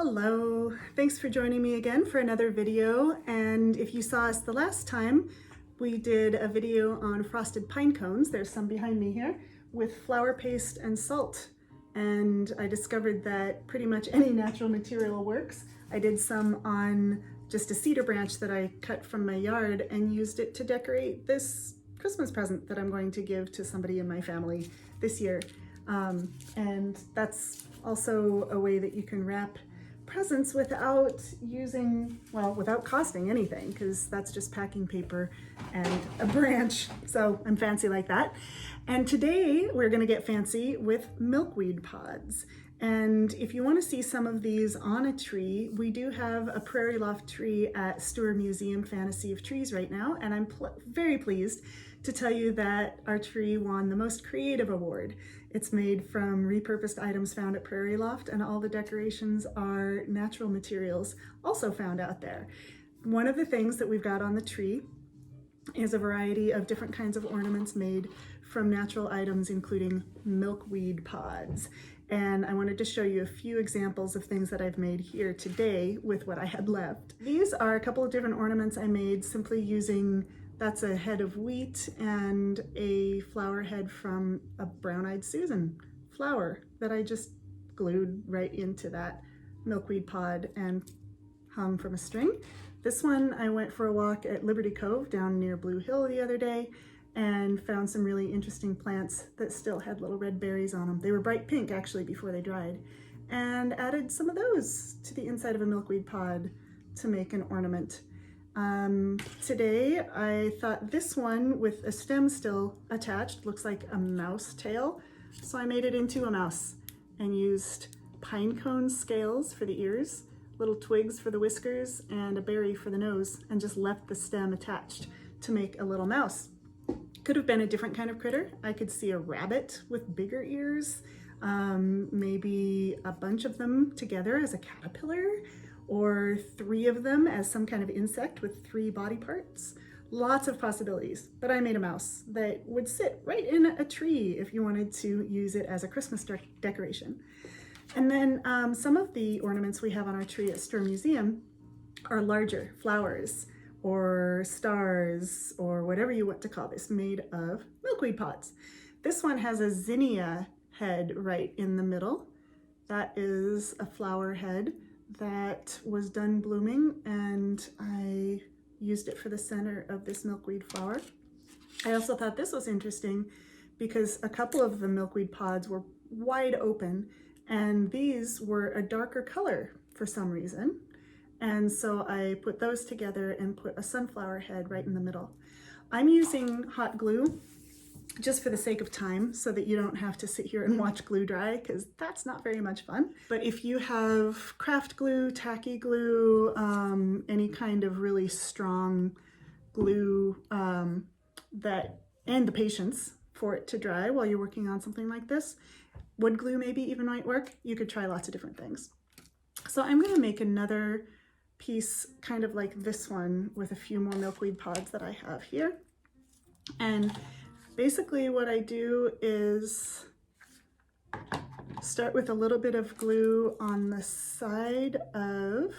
Hello, thanks for joining me again for another video. And if you saw us the last time, we did a video on frosted pine cones. There's some behind me here with flour paste and salt. And I discovered that pretty much any natural material works. I did some on just a cedar branch that I cut from my yard and used it to decorate this Christmas present that I'm going to give to somebody in my family this year. And that's also a way that you can wrap presents without without costing anything, because that's just packing paper and a branch. So I'm fancy like that. And today we're going to get fancy with milkweed pods. And if you want to see some of these on a tree, we do have a prairie loft tree at Stewart Museum Fantasy of Trees right now. And I'm very pleased to tell you that our tree won the most creative award. It's made from repurposed items found at Prairie Loft, and all the decorations are natural materials also found out there. One of the things that we've got on the tree is a variety of different kinds of ornaments made from natural items, including milkweed pods. And I wanted to show you a few examples of things that I've made here today with what I had left. These are a couple of different ornaments I made simply using, that's a head of wheat and a flower head from a brown-eyed Susan flower that I just glued right into that milkweed pod and hung from a string. This one, I went for a walk at Liberty Cove down near Blue Hill the other day and found some really interesting plants that still had little red berries on them. They were bright pink actually before they dried, and added some of those to the inside of a milkweed pod to make an ornament. Today I thought this one with a stem still attached looks like a mouse tail, so I made it into a mouse and used pine cone scales for the ears, little twigs for the whiskers, and a berry for the nose, and just left the stem attached to make a little mouse. Could have been a different kind of critter. I could see a rabbit with bigger ears, maybe a bunch of them together as a caterpillar, or 3 of them as some kind of insect with 3 body parts. Lots of possibilities, but I made a mouse that would sit right in a tree if you wanted to use it as a Christmas decoration. And then some of the ornaments we have on our tree at Stewart Museum are larger flowers or stars or whatever you want to call this, made of milkweed pods. This one has a zinnia head right in the middle. That is a flower head that was done blooming, and I used it for the center of this milkweed flower. I also thought this was interesting because a couple of the milkweed pods were wide open, and these were a darker color for some reason. And so I put those together and put a sunflower head right in the middle. I'm using hot glue just for the sake of time so that you don't have to sit here and watch glue dry, because that's not very much fun. But if you have craft glue, tacky glue, any kind of really strong glue and the patience for it to dry while you're working on something like this, wood glue maybe even might work. You could try lots of different things. So I'm going to make another piece kind of like this one with a few more milkweed pods that I have here. And basically what I do is start with a little bit of glue on the side of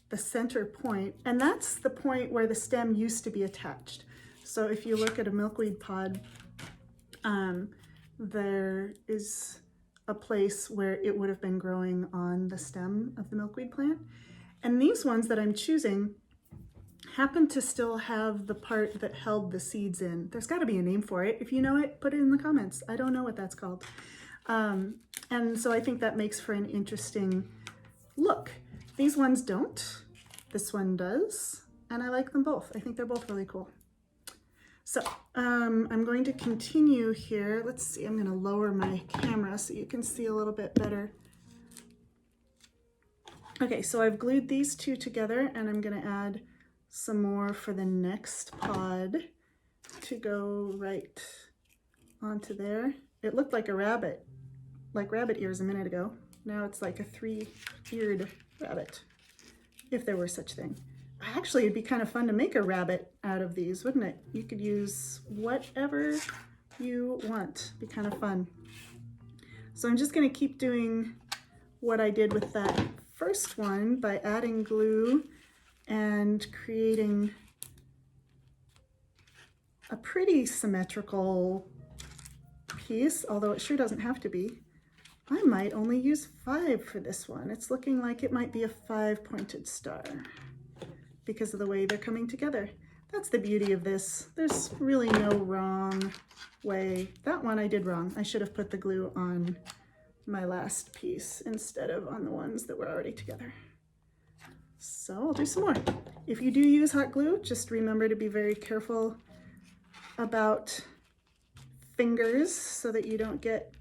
the center point, and that's the point where the stem used to be attached. So if you look at a milkweed pod, there is a place where it would have been growing on the stem of the milkweed plant. And these ones that I'm choosing happen to still have the part that held the seeds in. There's got to be a name for it. If you know it, put it in the comments. I don't know what that's called. And so I think that makes for an interesting look. These ones don't. This one does. And I like them both. I think they're both really cool. So I'm going to continue here. Let's see, I'm going to lower my camera so you can see a little bit better. Okay, so I've glued these 2 together, and I'm going to add some more for the next pod to go right onto there. It looked like a rabbit, like rabbit ears a minute ago. Now it's like a 3-eared rabbit, if there were such thing. Actually, it'd be kind of fun to make a rabbit out of these, wouldn't it? You could use whatever you want. It'd be kind of fun. So I'm just going to keep doing what I did with that first one by adding glue and creating a pretty symmetrical piece, although it sure doesn't have to be. I might only use 5 for this one. It's looking like it might be a 5-pointed star because of the way they're coming together. That's the beauty of this. There's really no wrong way. That one I did wrong. I should have put the glue on my last piece instead of on the ones that were already together. So I'll do some more. If you do use hot glue, just remember to be very careful about fingers so that you don't get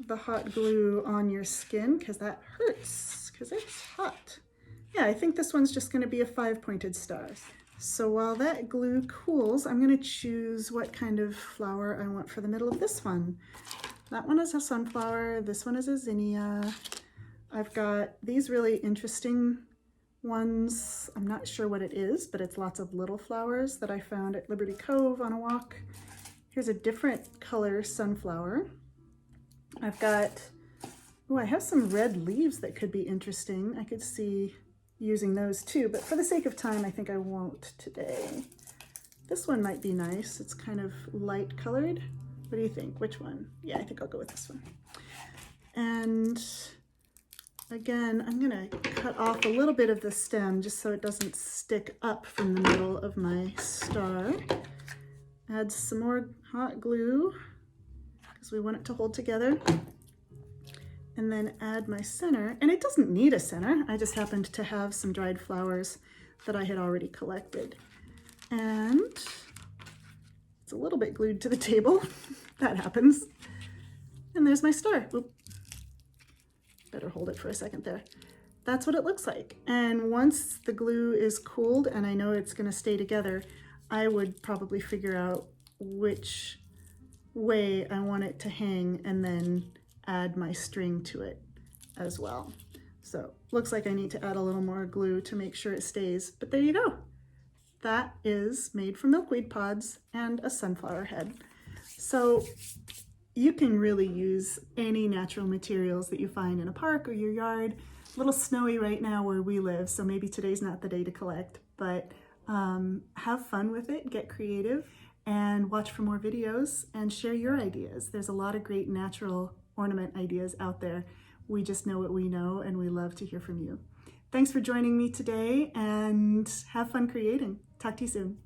the hot glue on your skin, because that hurts, because it's hot. Yeah, I think this one's just going to be a 5-pointed star. So while that glue cools, I'm going to choose what kind of flower I want for the middle of this one. That one is a sunflower, this one is a zinnia. I've got these really interesting ones. I'm not sure what it is, but it's lots of little flowers that I found at Liberty Cove on a walk. Here's a different color sunflower. I've got, oh, I have some red leaves that could be interesting. I could see using those too, but for the sake of time, I think I won't today. This one might be nice. It's kind of light colored. What do you think? Which one? Yeah, I think I'll go with this one. And again, I'm gonna cut off a little bit of the stem just so it doesn't stick up from the middle of my star. Add some more hot glue because we want it to hold together. And then add my center, and it doesn't need a center. I just happened to have some dried flowers that I had already collected. And it's a little bit glued to the table. That happens. And there's my star. Oop. Better hold it for a second there. That's what it looks like. And once the glue is cooled and I know it's gonna stay together, I would probably figure out which way I want it to hang and then add my string to it as well. So looks like I need to add a little more glue to make sure it stays, but there you go. That is made from milkweed pods and a sunflower head. So you can really use any natural materials that you find in a park or your yard. A little snowy right now where we live, so maybe today's not the day to collect, but have fun with it, get creative, and watch for more videos and share your ideas. There's a lot of great natural ornament ideas out there. We just know what we know, and we love to hear from you. Thanks for joining me today, and have fun creating. Talk to you soon.